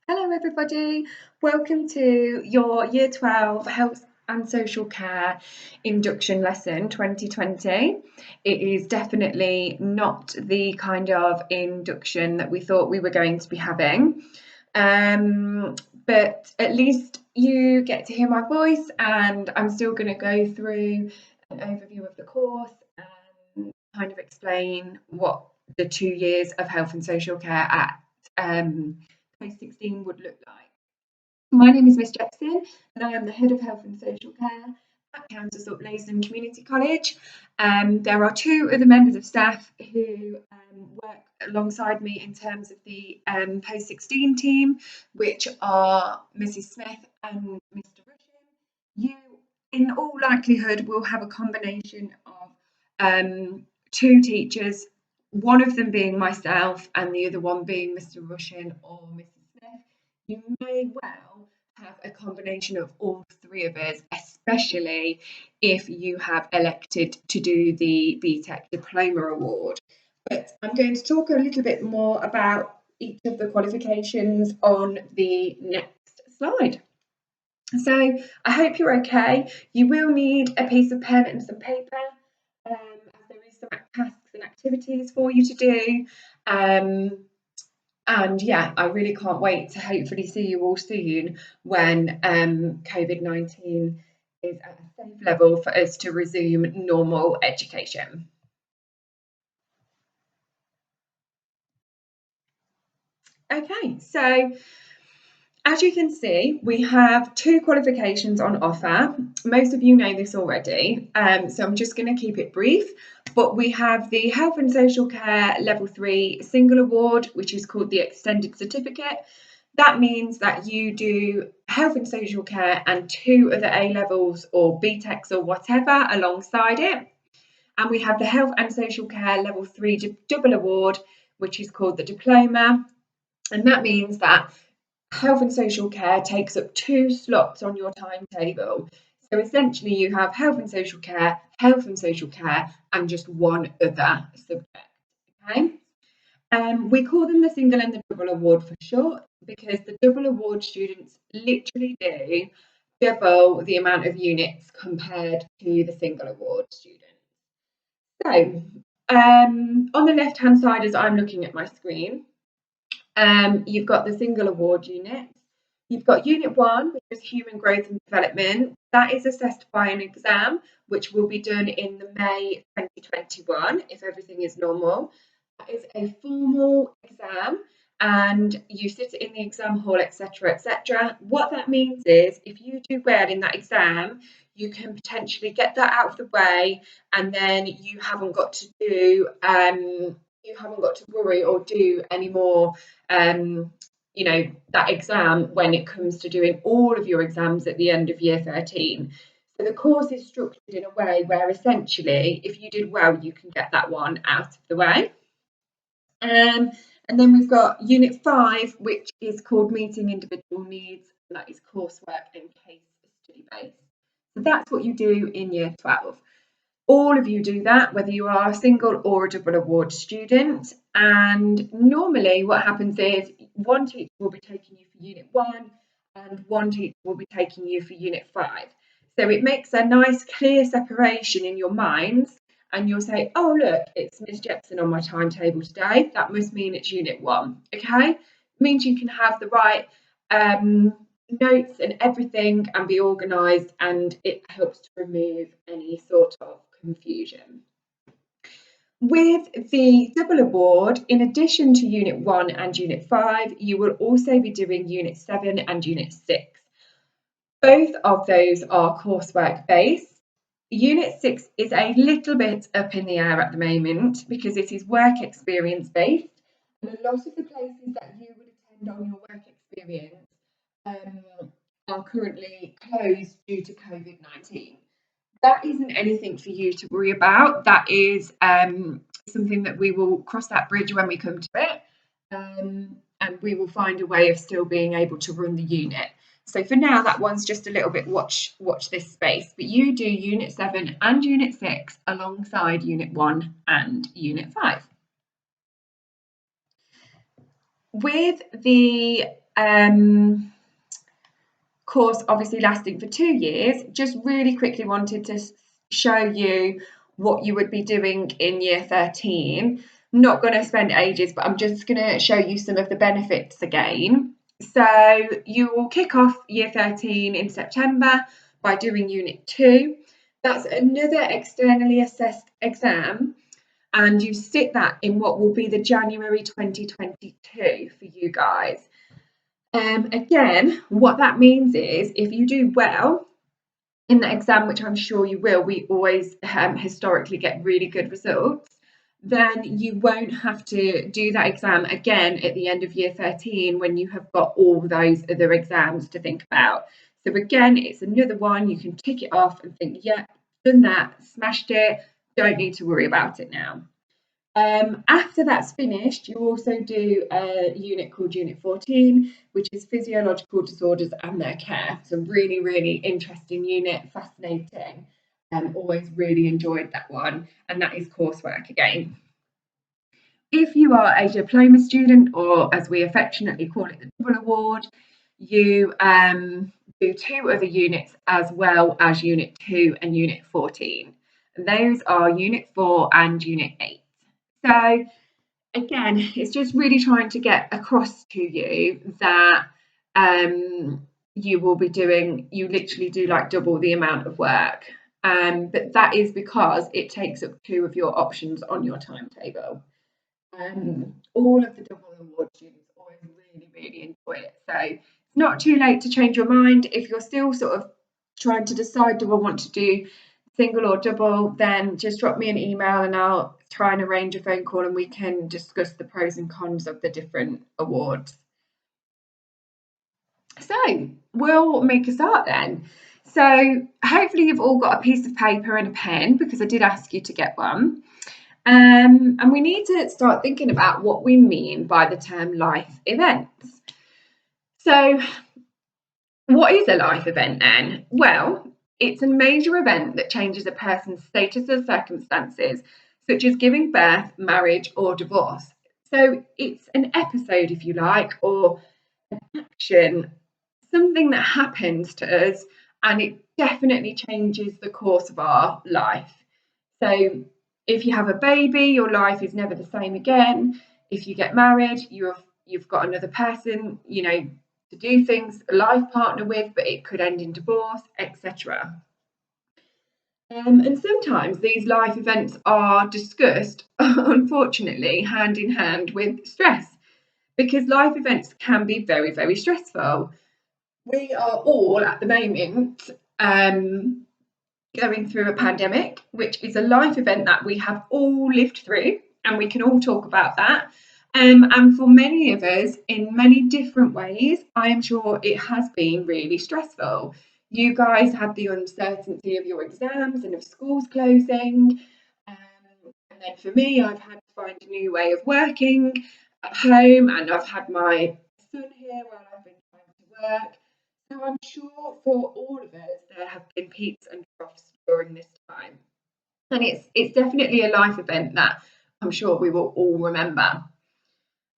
Hello everybody, welcome to your Year 12 Health and Social Care Induction Lesson 2020. It is definitely not the kind of induction that we thought we were going to be having, but at least you get to hear my voice, and I'm still going to go through an overview of the course and kind of explain what the 2 years of health and social care at post 16 would look like. My name is Miss Jepson, and I am the Head of Health and Social Care at Countessop Leysden Community College. There are two other members of staff who work alongside me in terms of the post 16 team, which are Mrs. Smith and Mr. Russian. You, in all likelihood, will have a combination of two teachers, one of them being myself and the other one being Mr. Russian or Mrs. Smith. You may well have a combination of all three of us, especially if you have elected to do the BTEC Diploma Award. But I'm going to talk a little bit more about each of the qualifications on the next slide. So I hope you're okay. You will need a piece of pen and some paper, as there is some tasks and activities for you to do. And yeah, I really can't wait to hopefully see you all soon when COVID-19 is at a safe level for us to resume normal education. Okay, so as you can see, we have two qualifications on offer. Most of you know this already, so I'm just going to keep it brief. But we have the Health and Social Care Level 3 Single Award, which is called the Extended Certificate. That means that you do health and social care and two other A-levels or BTECs or whatever alongside it. And we have the Health and Social Care Level 3 Double Award, which is called the Diploma. And that means that health and social care takes up 2 slots on your timetable. So essentially you have health and social care, and just one other subject. Okay. We call them the single and the double award for short, because the double award students literally do double the amount of units compared to the single award students. So on the left hand side, as I'm looking at my screen, you've got the single award units. You've got Unit 1, which is Human Growth and Development. That is assessed by an exam, which will be done in the May 2021, if everything is normal. That is a formal exam, and you sit in the exam hall, etc., etc. What that means is, if you do well in that exam, you can potentially get that out of the way, and then you haven't got to do you haven't got to worry or do any more that exam when it comes to doing all of your exams at the end of year 13. So the course is structured in a way where essentially, if you did well, you can get that one out of the way. And then we've got Unit 5, which is called Meeting Individual Needs, and that is coursework and case study based. So that's what you do in year 12. All of you do that, whether you are a single or a double award student. And normally what happens is one teacher will be taking you for Unit 1 and one teacher will be taking you for Unit 5. So it makes a nice clear separation in your minds, and you'll say, oh, look, it's Ms. Jepson on my timetable today. That must mean it's Unit 1, okay? It means you can have the right notes and everything and be organised, and it helps to remove any sort of confusion. With the double award, in addition to Unit 1 and Unit 5, you will also be doing Unit 7 and Unit 6. Both of those are coursework based. Unit 6 is a little bit up in the air at the moment because it is work experience based, and a lot of the places that you would attend on your work experience are currently closed due to COVID-19. That isn't anything for you to worry about. That is something that we will cross that bridge when we come to it, and we will find a way of still being able to run the unit. So for now, that one's just a little bit watch this space, but you do Unit 7 and Unit 6 alongside Unit 1 and Unit 5. With the course obviously lasting for 2 years. Just really quickly wanted to show you what you would be doing in year 13. Not going to spend ages, but I'm just going to show you some of the benefits again. So you will kick off year 13 in September by doing unit 2. That's another externally assessed exam, and you sit that in what will be the January 2022 for you guys. Again, what that means is if you do well in the exam, which I'm sure you will, we always historically get really good results, then you won't have to do that exam again at the end of year 13 when you have got all those other exams to think about. So again, it's another one you can tick it off and think, yeah, done that, smashed it, don't need to worry about it now. After that's finished, you also do a unit called Unit 14, which is physiological disorders and their care. It's a really, really interesting unit, fascinating. Always really enjoyed that one, and that is coursework again. If you are a diploma student, or as we affectionately call it, the double award, you do 2 other units as well as Unit 2 and Unit 14. And those are Unit 4 and Unit 8. So again, it's just really trying to get across to you that you will be doing, you literally do like double the amount of work. But that is because it takes up 2 of your options on your timetable. All of the double award students always really, really enjoy it. So it's not too late to change your mind. If you're still sort of trying to decide, do I want to do single or double, then just drop me an email and I'll try and arrange a phone call and we can discuss the pros and cons of the different awards. So we'll make a start then. So hopefully you've all got a piece of paper and a pen, because I did ask you to get one. And we need to start thinking about what we mean by the term life events. So what is a life event then? Well, it's a major event that changes a person's status or circumstances, such as giving birth, marriage, or divorce. So it's an episode, if you like, or an action, something that happens to us, and it definitely changes the course of our life. So if you have a baby, your life is never the same again. If you get married, you've got another person, to do things, a life partner with, but it could end in divorce, etc. And sometimes these life events are discussed, unfortunately, hand in hand with stress, because life events can be very, very stressful. We are all at the moment going through a pandemic, which is a life event that we have all lived through, and we can all talk about that. And for many of us, in many different ways, I am sure it has been really stressful. You guys had the uncertainty of your exams and of schools closing. And then for me, I've had to find a new way of working at home, and I've had my son here while I've been trying to work. So I'm sure for all of us, there have been peaks and troughs during this time. And it's definitely a life event that I'm sure we will all remember.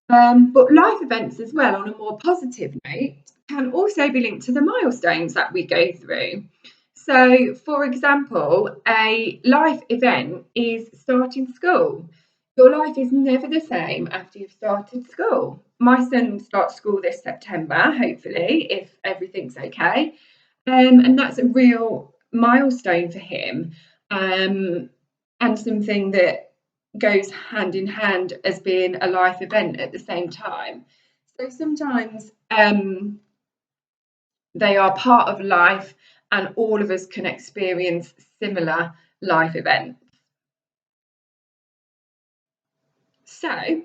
But life events as well, on a more positive note, can also be linked to the milestones that we go through. So, for example, a life event is starting school. Your life is never the same after you've started school. My son starts school this September, hopefully, if everything's okay. And that's a real milestone for him, and something that goes hand in hand as being a life event at the same time. So sometimes they are part of life, and all of us can experience similar life events. So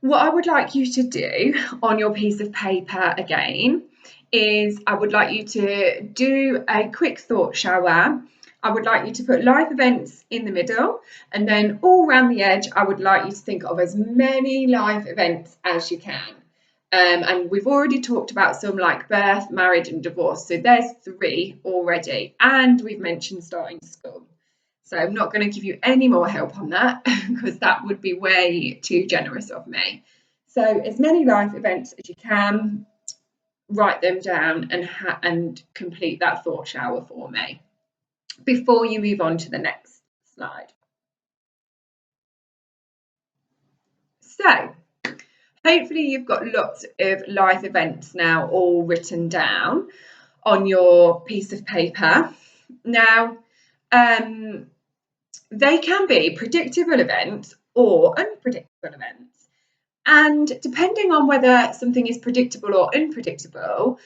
what I would like you to do on your piece of paper again is I would like you to do a quick thought shower. I would like you to put life events in the middle, and then all around the edge, I would like you to think of as many life events as you can. And we've already talked about some like birth, marriage, and divorce. So there's 3 already. And we've mentioned starting school. So I'm not going to give you any more help on that because that would be way too generous of me. So as many life events as you can, write them down and complete that thought shower for me before you move on to the next slide. So hopefully you've got lots of life events now all written down on your piece of paper. Now, they can be predictable events or unpredictable events. And depending on whether something is predictable or unpredictable,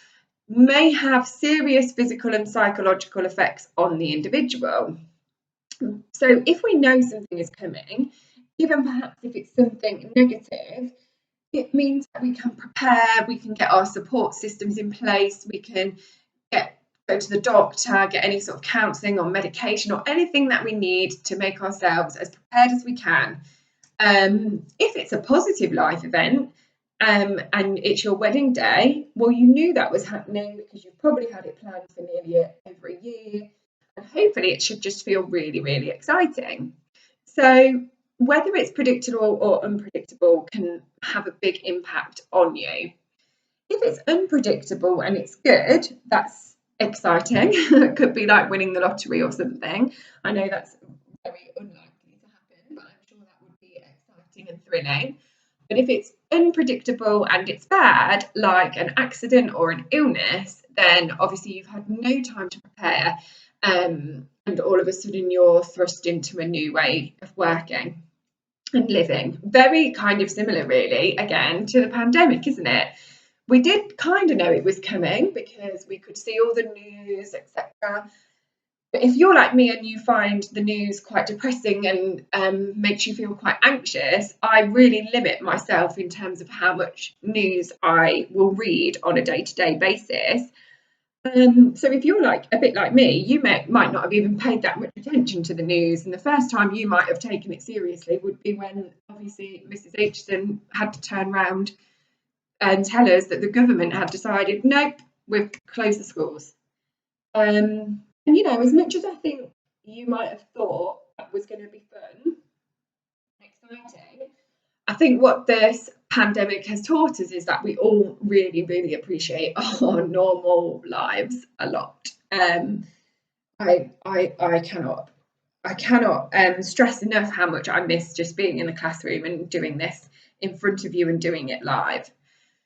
may have serious physical and psychological effects on the individual. So if we know something is coming, even perhaps if it's something negative, it means that we can prepare, we can get our support systems in place, we can go to the doctor, get any sort of counselling or medication or anything that we need to make ourselves as prepared as we can. If it's a positive life event and it's your wedding day, well, you knew that was happening because you've probably had it planned for nearly over a year, and hopefully it should just feel really, really exciting. So whether it's predictable or unpredictable can have a big impact on you. If it's unpredictable and it's good, that's exciting. It could be like winning the lottery or something. I know that's very unlikely to happen, but I'm sure that would be exciting and thrilling. But if it's unpredictable and it's bad, like an accident or an illness, then obviously you've had no time to prepare, and all of a sudden you're thrust into a new way of working and living. Very kind of similar, really, again, to the pandemic, isn't it? We did kind of know it was coming because we could see all the news, etc. But if you're like me and you find the news quite depressing and makes you feel quite anxious, I really limit myself in terms of how much news I will read on a day-to-day basis. So if you're like a bit like me, you might not have even paid that much attention to the news, and the first time you might have taken it seriously would be when obviously Mrs. Jepson had to turn around and tell us that the government had decided, nope, we've closed the schools. And as much as I think you might have thought that was going to be fun, exciting, I think what this pandemic has taught us is that we all really, really appreciate our normal lives a lot. I cannot stress enough how much I miss just being in the classroom and doing this in front of you and doing it live.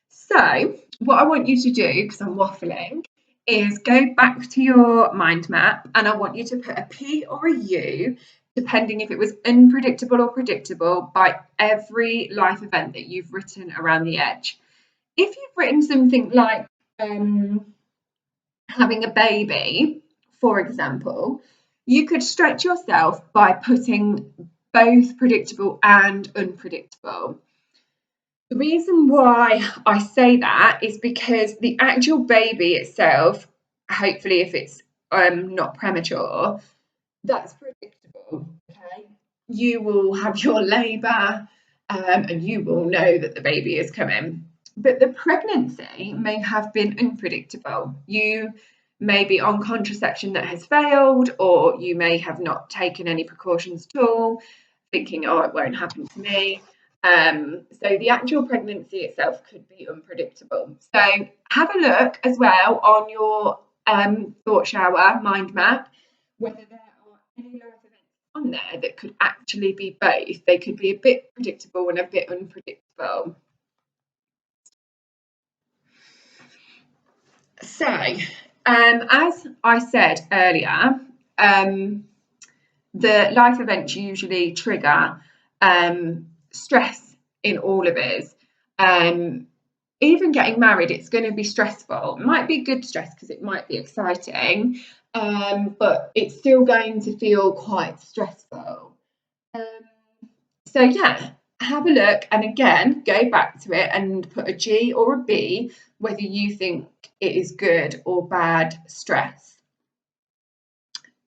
So what I want you to do, because I'm waffling, is go back to your mind map and I want you to put a P or a U, depending if it was unpredictable or predictable, by every life event that you've written around the edge. If you've written something like having a baby, for example, you could stretch yourself by putting both predictable and unpredictable. The reason why I say that is because the actual baby itself, hopefully if it's not premature, that's predictable, okay? You will have your labour and you will know that the baby is coming. But the pregnancy may have been unpredictable. You may be on contraception that has failed, or you may have not taken any precautions at all, thinking, oh, it won't happen to me. So the actual pregnancy itself could be unpredictable. So have a look as well on your thought shower mind map, whether there are any life events on there that could actually be both. They could be a bit predictable and a bit unpredictable. So, as I said earlier, the life events usually trigger stress in all of us. Even getting married, it's going to be stressful. It might be good stress because it might be exciting, but it's still going to feel quite stressful. So yeah, have a look and again, go back to it and put a G or a B, whether you think it is good or bad stress.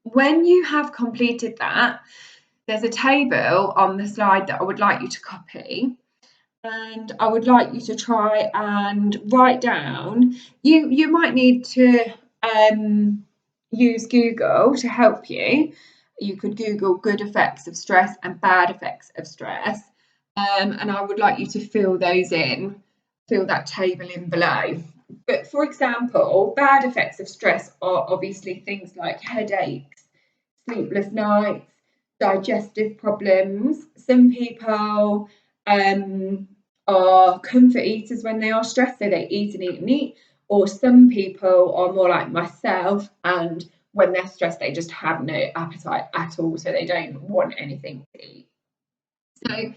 When you have completed that, there's a table on the slide that I would like you to copy, and I would like you to try and write down. You might need to use Google to help you. You could Google good effects of stress and bad effects of stress. and I would like you to fill that table in below. But for example, bad effects of stress are obviously things like headaches, sleepless nights, digestive problems. Some people are comfort eaters when they are stressed, so they eat and eat and eat. Or some people are more like myself, and when they're stressed, they just have no appetite at all, so they don't want anything to eat. So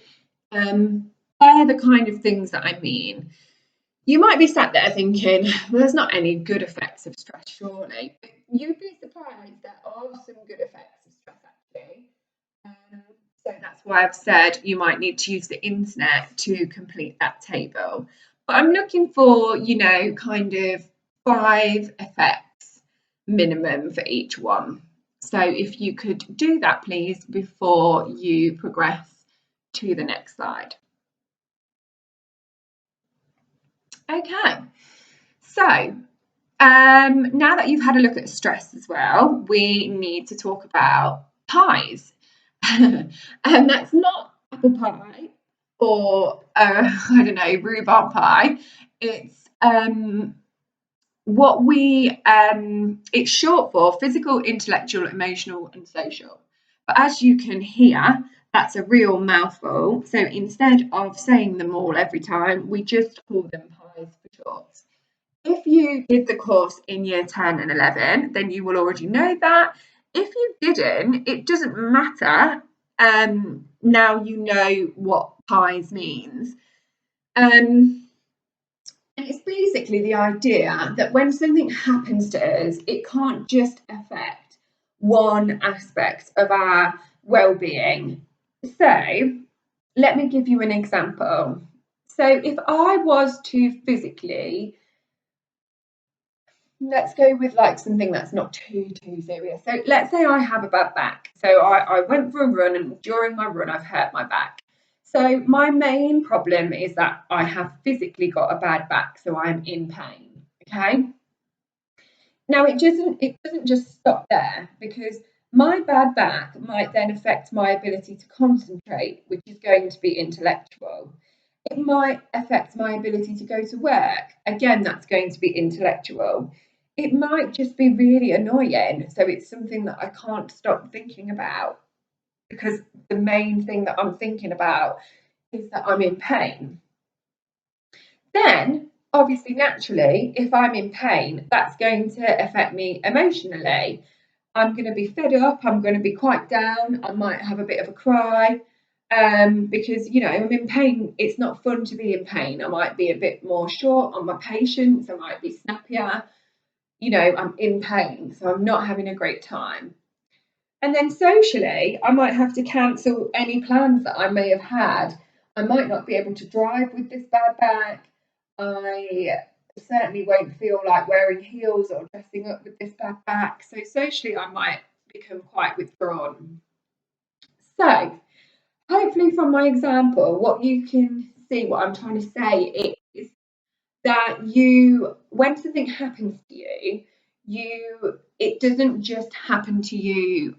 they're the kind of things that I mean. You might be sat there thinking, well, there's not any good effects of stress, surely. But you'd be surprised there are some good effects of stress, actually. So that's why I've said you might need to use the internet to complete that table. But I'm looking for, kind of 5 effects minimum for each one. So if you could do that, please, before you progress to the next slide. Okay, so now that you've had a look at stress as well, we need to talk about pies. And that's not apple pie or, I don't know, rhubarb pie. It's it's short for physical, intellectual, emotional, and social. But as you can hear, that's a real mouthful. So instead of saying them all every time, we just call them pies for short. If you did the course in year 10 and 11, then you will already know that. If you didn't, it doesn't matter. Now you know what pies means. And it's basically the idea that when something happens to us, it can't just affect one aspect of our well-being. So let me give you an example. So if I was to physically, let's go with like something that's not too serious. So let's say I have a bad back. So I went for a run, and during my run I've hurt my back. So my main problem is that I have physically got a bad back, so I'm in pain. Okay. Now it doesn't just stop there, because my bad back might then affect my ability to concentrate, which is going to be intellectual. It might affect my ability to go to work. Again, that's going to be intellectual. It might just be really annoying, so it's something that I can't stop thinking about, because the main thing that I'm thinking about is that I'm in pain. Then, obviously, naturally, if I'm in pain, that's going to affect me emotionally. I'm going to be fed up, I'm going to be quite down, I might have a bit of a cry, because, I'm in pain. It's not fun to be in pain. I might be a bit more short on my patience, I might be snappier. I'm in pain, so I'm not having a great time. And then socially, I might have to cancel any plans that I may have had. I might not be able to drive with this bad back. I certainly won't feel like wearing heels or dressing up with this bad back. So socially, I might become quite withdrawn. So hopefully from my example, what you can see, what I'm trying to say is that when something happens to you, it doesn't just happen to you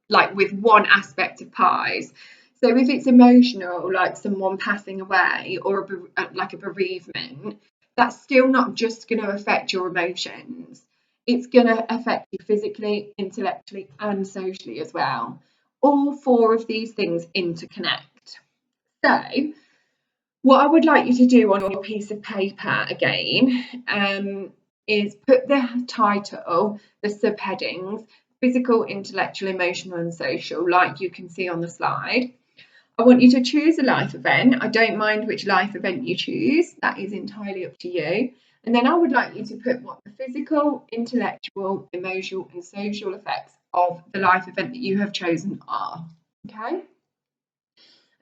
like with one aspect of pies. So if it's emotional, like someone passing away or like a bereavement, that's still not just going to affect your emotions. It's going to affect you physically, intellectually, and socially as well. All 4 of these things interconnect. So what I would like you to do on your piece of paper again is put the title, the subheadings, physical, intellectual, emotional, and social, like you can see on the slide. I want you to choose a life event. I don't mind which life event you choose. That is entirely up to you. And then I would like you to put what the physical, intellectual, emotional, and social effects of the life event that you have chosen are. Okay?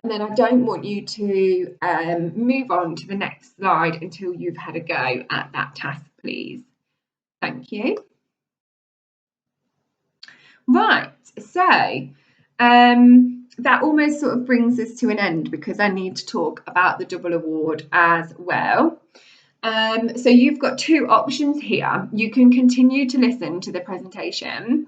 And then I don't want you to move on to the next slide until you've had a go at that task, please. Thank you. Right, so that almost sort of brings us to an end, because I need to talk about the double award as well. So you've got 2 options here. You can continue to listen to the presentation,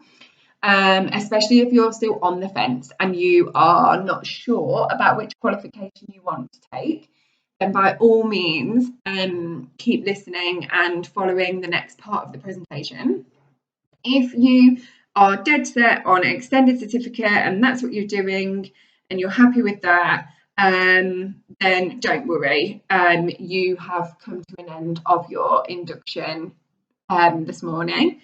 especially if you're still on the fence and you are not sure about which qualification you want to take, then by all means, keep listening and following the next part of the presentation. If you are dead set on extended certificate and that's what you're doing and you're happy with that, then don't worry. You have come to an end of your induction this morning.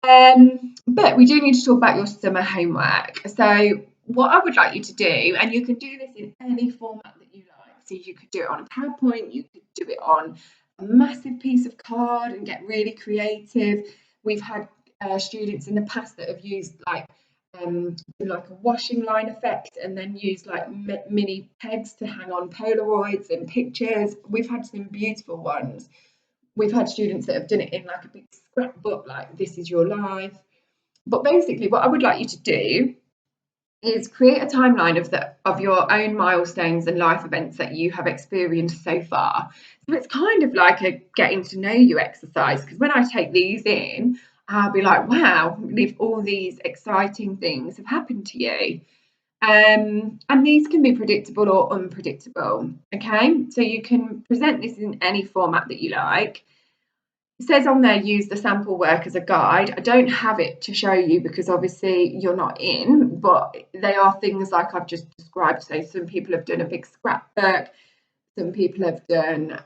But we do need to talk about your summer homework. So what I would like you to do, and you can do this in any format that you like. So you could do it on a PowerPoint, you could do it on a massive piece of card and get really creative. We've had students in the past that have used like a washing line effect and then used like mini pegs to hang on Polaroids and pictures. We've had some beautiful ones. We've had students that have done it in like a big scrapbook, like this is your life. But basically what I would like you to do is create a timeline of your own milestones and life events that you have experienced so far. So it's kind of like a getting to know you exercise, because when I take these in, I'll be like, wow, if all these exciting things have happened to you. And these can be predictable or unpredictable. Okay, so you can present this in any format that you like. It says on there, use the sample work as a guide. I don't have it to show you because obviously you're not in, but they are things like I've just described. So some people have done a big scrapbook, some people have done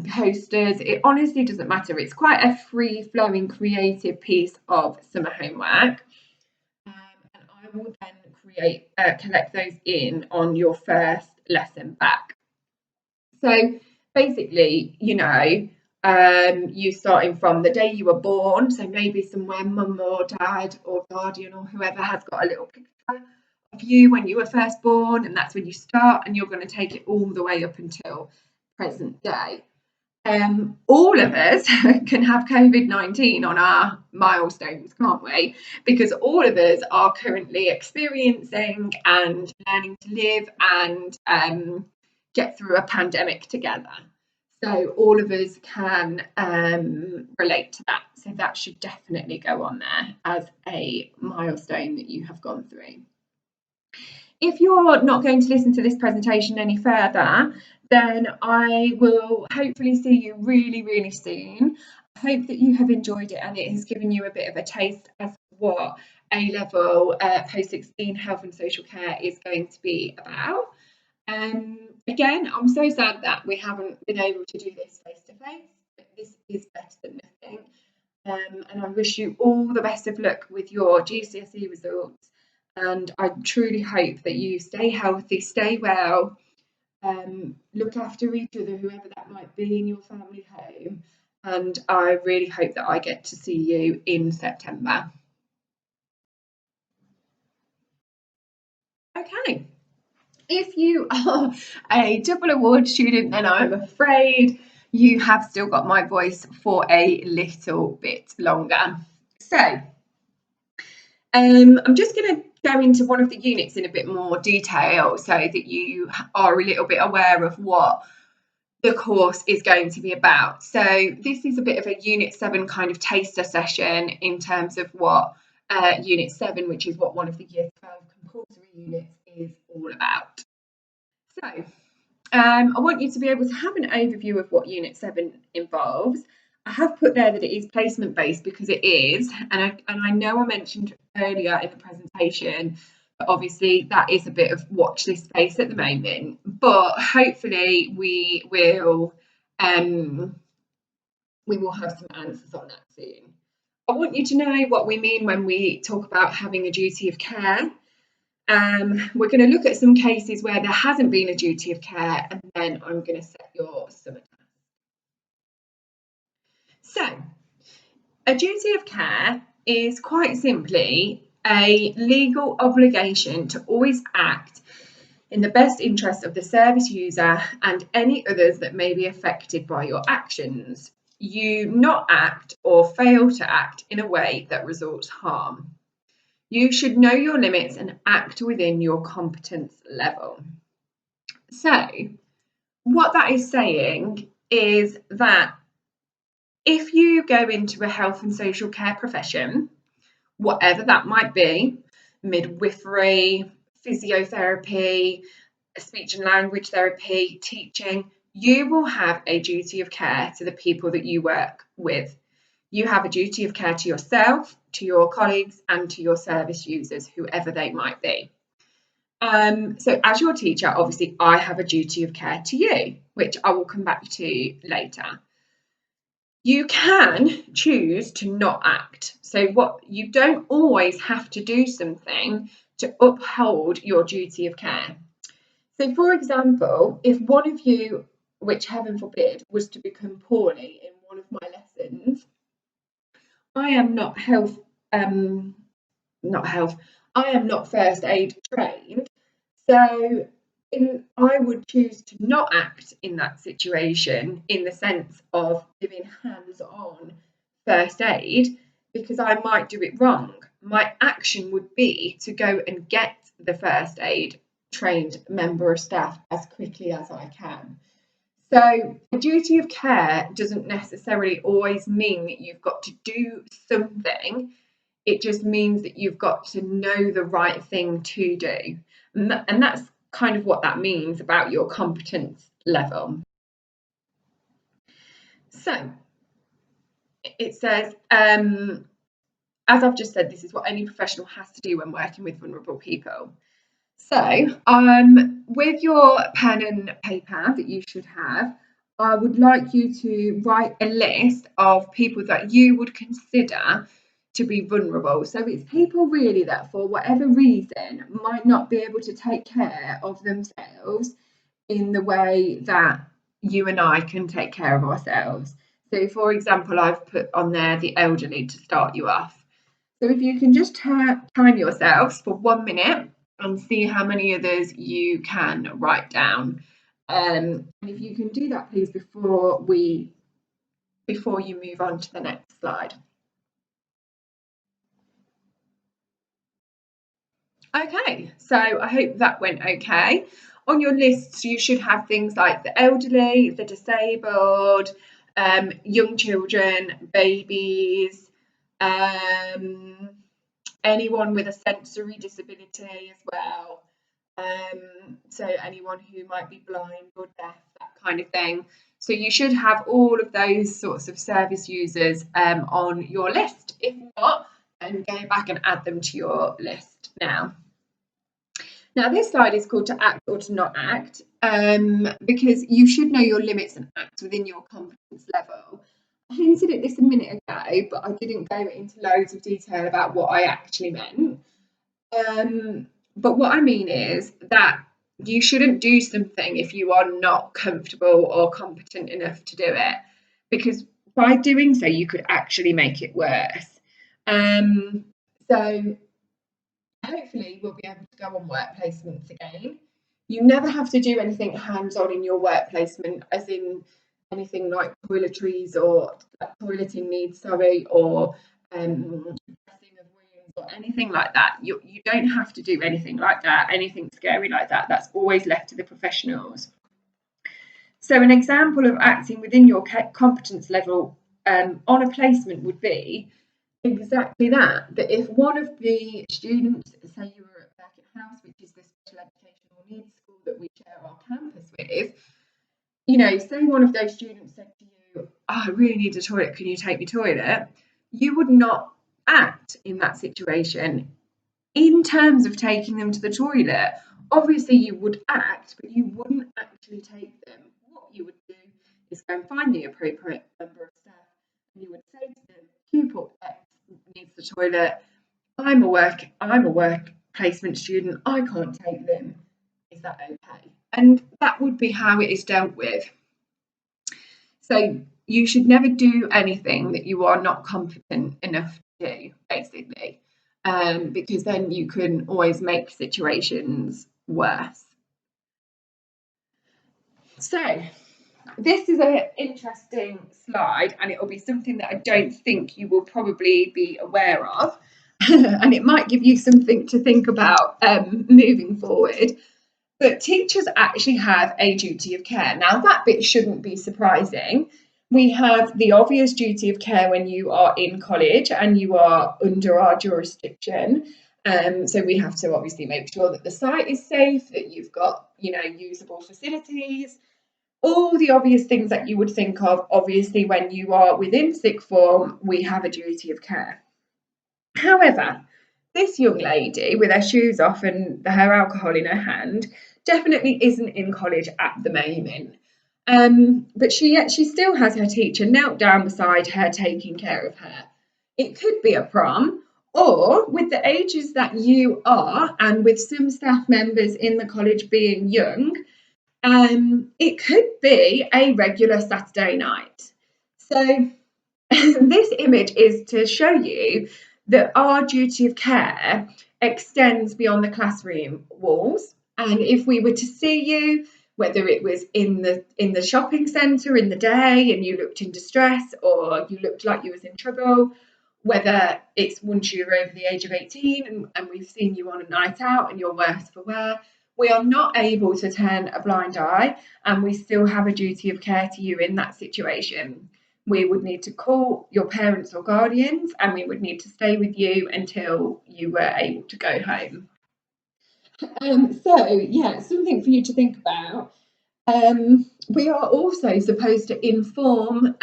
posters. It honestly doesn't matter. It's quite a free-flowing, creative piece of summer homework. And I will then collect those in on your first lesson back. So basically, you starting from the day you were born, so maybe somewhere mum or dad or guardian or whoever has got a little picture of you when you were first born, and that's when you start, and you're going to take it all the way up until present day. All of us can have COVID-19 on our milestones, can't we? Because all of us are currently experiencing and learning to live and get through a pandemic together. So all of us can relate to that. So that should definitely go on there as a milestone that you have gone through. If you're not going to listen to this presentation any further, then I will hopefully see you really, really soon. I hope that you have enjoyed it and it has given you a bit of a taste as to what A-level post-16 health and social care is going to be about. Again, I'm so sad that we haven't been able to do this face-to-face, but this is better than nothing. And I wish you all the best of luck with your GCSE results. And I truly hope that you stay healthy, stay well, look after each other, whoever that might be in your family home. And I really hope that I get to see you in September. Okay. If you are a double award student, then I'm afraid you have still got my voice for a little bit longer. So I'm just going to go into one of the units in a bit more detail so that you are a little bit aware of what the course is going to be about. So this is a bit of a Unit 7 kind of taster session in terms of what Unit 7, which is what one of the Year 12 compulsory units is all about. So I want you to be able to have an overview of what Unit 7 involves. I have put there that it is placement based because it is, and I know I mentioned earlier in the presentation, but obviously that is a bit of watch this space at the moment, but hopefully we will have some answers on that soon. I want you to know what we mean when we talk about having a duty of care. We're going to look at some cases where there hasn't been a duty of care, and then I'm going to set your summer task. So, a duty of care is quite simply a legal obligation to always act in the best interest of the service user and any others that may be affected by your actions. You not act or fail to act in a way that results harm. You should know your limits and act within your competence level. So, what that is saying is that if you go into a health and social care profession, whatever that might be, midwifery, physiotherapy, speech and language therapy, teaching, you will have a duty of care to the people that you work with. You have a duty of care to yourself, to your colleagues, and to your service users, whoever they might be. So as your teacher, obviously, I have a duty of care to you, which I will come back to later. You can choose to not act. So you don't always have to do something to uphold your duty of care. So, for example, if one of you, which heaven forbid, was to become poorly in one of my lessons, I am not I am not first aid trained. So I would choose to not act in that situation in the sense of giving hands-on first aid because I might do it wrong. My action would be to go and get the first aid trained member of staff as quickly as I can. So the duty of care doesn't necessarily always mean that you've got to do something. It just means that you've got to know the right thing to do. And that's kind of what that means about your competence level. So it says, as I've just said, this is what any professional has to do when working with vulnerable people. So with your pen and paper that you should have, I would like you to write a list of people that you would consider to be vulnerable. So it's people really that for whatever reason might not be able to take care of themselves in the way that you and I can take care of ourselves. So for example, I've put on there the elderly to start you off. So if you can just time yourselves for 1 minute and see how many others you can write down. And if you can do that, please, before you move on to the next slide. Okay, so I hope that went okay. On your list, you should have things like the elderly, the disabled, young children, babies, anyone with a sensory disability as well. So anyone who might be blind or deaf, that kind of thing. So you should have all of those sorts of service users on your list. If not, then go back and add them to your list now. Now this slide is called to act or to not act because you should know your limits and act within your competence level. I hinted at this a minute ago, but I didn't go into loads of detail about what I actually meant. But what I mean is that you shouldn't do something if you are not comfortable or competent enough to do it, because by doing so, you could actually make it worse. So hopefully we'll be able to go on work placements again. You never have to do anything hands-on in your work placement, as in anything like toiletries or toileting needs, or dressing of wounds or anything like that. You don't have to do anything like that, anything scary like that. That's always left to the professionals. So an example of acting within your competence level on a placement would be exactly that if one of the students, say you were at Beckett House, which is the special educational needs school that we share our campus with, say one of those students said to you, I really need a toilet, can you take me toilet? You would not act in that situation in terms of taking them to the toilet. Obviously you would act, but you wouldn't actually take them. What you would do is go and find the appropriate member of staff and you would say to them, pupil X needs the toilet. I'm a work placement student. I can't take them. Is that okay? And that would be how it is dealt with. So you should never do anything that you are not competent enough to do, basically, because then you can always make situations worse. So this is an interesting slide, and it will be something that I don't think you will probably be aware of, and it might give you something to think about moving forward. But teachers actually have a duty of care. Now, that bit shouldn't be surprising, We have the obvious duty of care when you are in college and you are under our jurisdiction. So we have to obviously make sure that the site is safe, that you've got, usable facilities, all the obvious things that you would think of. Obviously, when you are within sixth form, we have a duty of care. However, this young lady with her shoes off and her alcohol in her hand definitely isn't in college at the moment. But she still has her teacher knelt down beside her, taking care of her. It could be a prom, or with the ages that you are, and with some staff members in the college being young, it could be a regular Saturday night. So this image is to show you that our duty of care extends beyond the classroom walls. And if we were to see you, whether it was in the shopping centre in the day and you looked in distress, or you looked like you was in trouble, whether it's once you're over the age of 18 and we've seen you on a night out and you're worse for wear, we are not able to turn a blind eye, and we still have a duty of care to you in that situation. We would need to call your parents or guardians, and we would need to stay with you until you were able to go home. Something for you to think about. We are also supposed to inform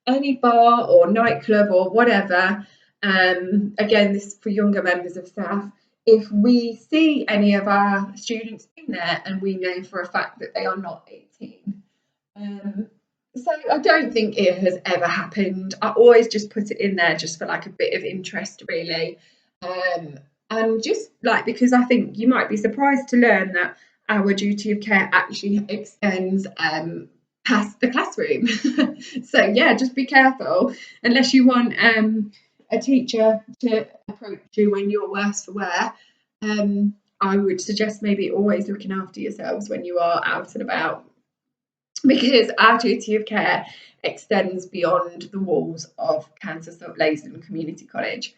any bar or nightclub or whatever, again, this is for younger members of staff, if we see any of our students in there and we know for a fact that they are not 18. So I don't think it has ever happened. I always just put it in there just for like a bit of interest, really. And just like, because I think you might be surprised to learn that our duty of care actually extends past the classroom. So yeah, just be careful unless you want a teacher to approach you when you're worse for wear. I would suggest maybe always looking after yourselves when you are out and about, because our duty of care extends beyond the walls of Kansas Leyland Community College.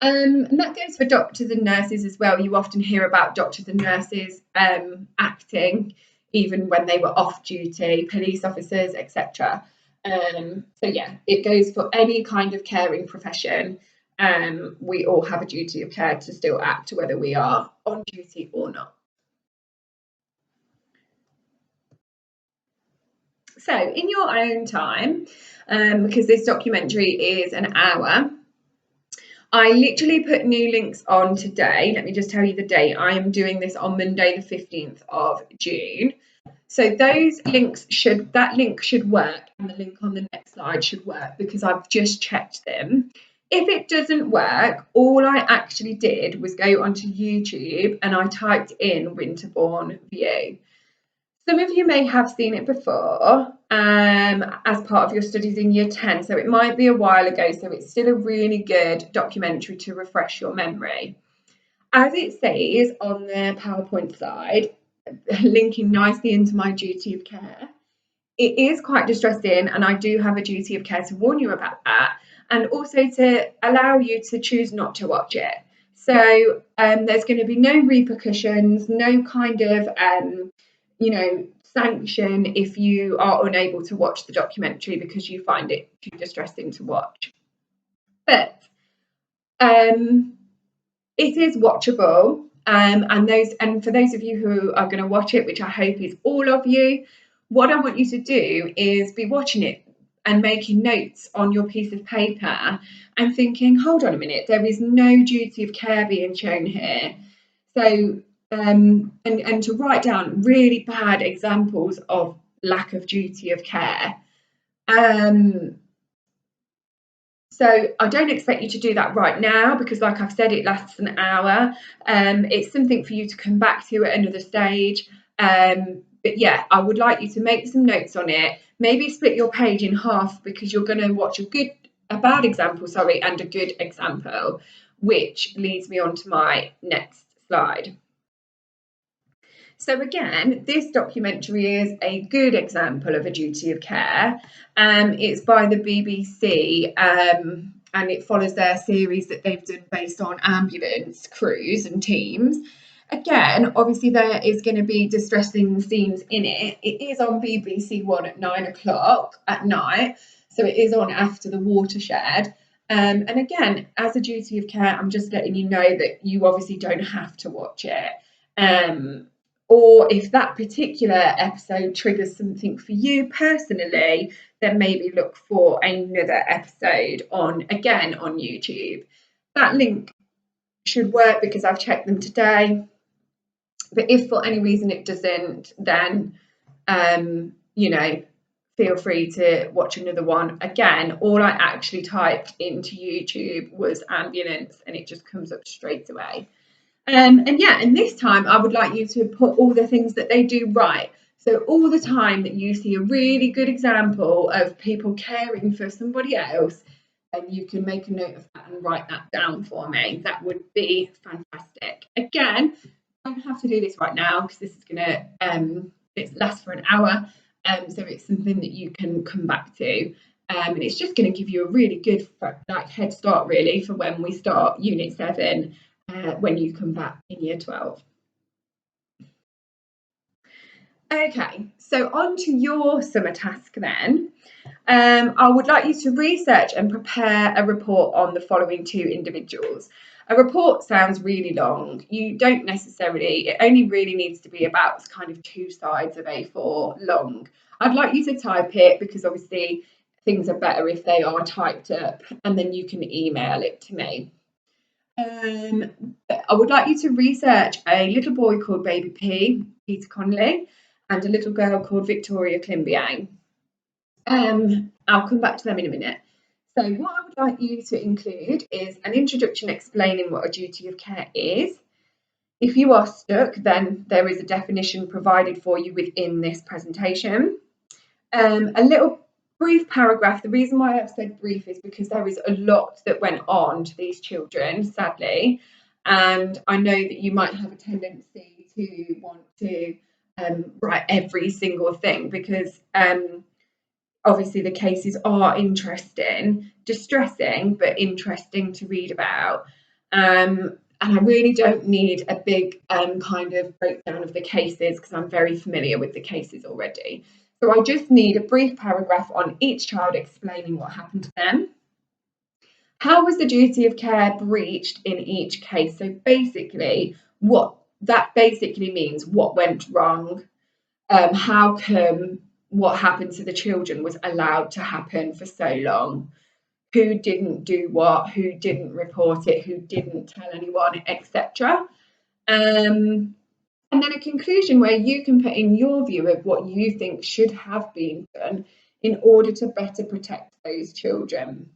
And that goes for doctors and nurses as well. You often hear about doctors and nurses acting even when they were off duty, police officers, etc. It goes for any kind of caring profession. We all have a duty of care to still act, whether we are on duty or not. So in your own time, because this documentary is an hour, I literally put new links on today. Let me just tell you the date. I am doing this on Monday, the 15th of June. So that link should work, and the link on the next slide should work, because I've just checked them. If it doesn't work, all I actually did was go onto YouTube and I typed in Winterbourne View. Some of you may have seen it before as part of your studies in year 10, so it might be a while ago, so it's still a really good documentary to refresh your memory. As it says on the PowerPoint slide, linking nicely into my duty of care, it is quite distressing, and I do have a duty of care to warn you about that, and also to allow you to choose not to watch it. So there's going to be no repercussions, no kind of sanction if you are unable to watch the documentary because you find it too distressing to watch. But it is watchable, and for those of you who are going to watch it, which I hope is all of you, what I want you to do is be watching it and making notes on your piece of paper and thinking, hold on a minute, there is no duty of care being shown here. So and to write down really bad examples of lack of duty of care. So I don't expect you to do that right now, because like I've said, it lasts an hour. It's something for you to come back to at another stage. But yeah, I would like you to make some notes on it. Maybe split your page in half, because you're going to watch a bad example, and a good example, which leads me on to my next slide. So again, this documentary is a good example of a duty of care. It's by the BBC, and it follows their series that they've done based on ambulance crews and teams. Again, obviously there is going to be distressing scenes in it. It is on BBC One at 9 o'clock at night, so it is on after the watershed. And again, as a duty of care, I'm just letting you know that you obviously don't have to watch it. Or if that particular episode triggers something for you personally, then maybe look for another episode on YouTube. That link should work because I've checked them today. But if for any reason it doesn't, then feel free to watch another one. Again, all I actually typed into YouTube was ambulance and it just comes up straight away. And this time I would like you to put all the things that they do right. So all the time that you see a really good example of people caring for somebody else, and you can make a note of that and write that down for me. That would be fantastic. Again, I don't have to do this right now because this is going to it lasts for an hour. So it's something that you can come back to. And it's just going to give you a really good head start really for when we start Unit 7 when you come back in Year 12. Okay, so on to your summer task then. I would like you to research and prepare a report on the following 2 individuals. A report sounds really long. You don't necessarily, it only really needs to be about kind of 2 sides of A4 long. I'd like you to type it because obviously things are better if they are typed up, and then you can email it to me. I would like you to research a little boy called Baby P, Peter Connolly, and a little girl called Victoria Climbier. I'll come back to them in a minute. So what I would like you to include is an introduction explaining what a duty of care is. If you are stuck, then there is a definition provided for you within this presentation. A little brief paragraph. The reason why I've said brief is because there is a lot that went on to these children, sadly. And I know that you might have a tendency to want to write every single thing because obviously the cases are interesting, distressing, but interesting to read about. And I really don't need a big kind of breakdown of the cases because I'm very familiar with the cases already. So I just need a brief paragraph on each child explaining what happened to them. How was the duty of care breached in each case? So basically, what that basically means, what went wrong, how come what happened to the children was allowed to happen for so long, who didn't do what, who didn't report it, who didn't tell anyone, etc. And then a conclusion where you can put in your view of what you think should have been done in order to better protect those children.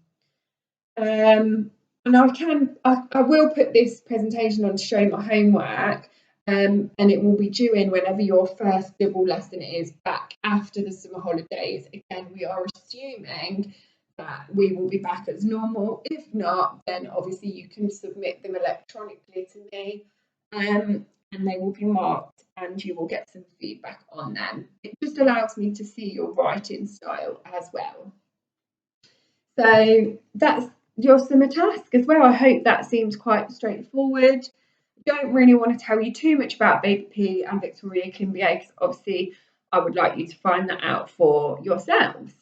And I will put this presentation on to show my homework, and it will be due in whenever your first double lesson is back after the summer holidays. Again, we are assuming that we will be back as normal. If not, then obviously you can submit them electronically to me, and they will be marked and you will get some feedback on them. It just allows me to see your writing style as well. So that's your summer task as well. I hope that seems quite straightforward. Don't really want to tell you too much about Baby P and Victoria Climbier because obviously I would like you to find that out for yourselves.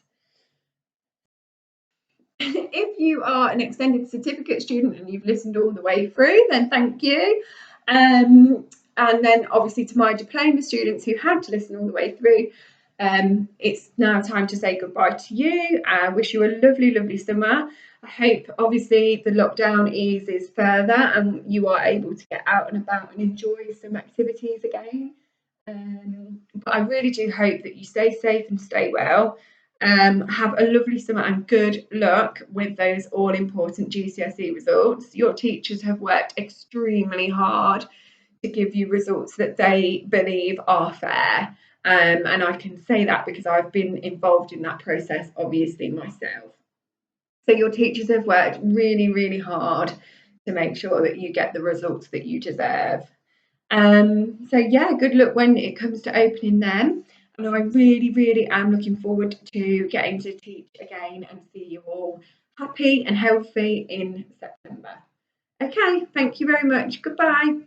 If you are an extended certificate student and you've listened all the way through, then thank you. And then obviously to my diploma students who had to listen all the way through, it's now time to say goodbye to you. I wish you a lovely, lovely summer. I hope obviously the lockdown eases further and you are able to get out and about and enjoy some activities again. But I really do hope that you stay safe and stay well. Have a lovely summer and good luck with those all important GCSE results. Your teachers have worked extremely hard to give you results that they believe are fair. And I can say that because I've been involved in that process, obviously, myself. So your teachers have worked really, really hard to make sure that you get the results that you deserve. So yeah, good luck when it comes to opening them. And I really, really am looking forward to getting to teach again and see you all happy and healthy in September. Okay, thank you very much. Goodbye.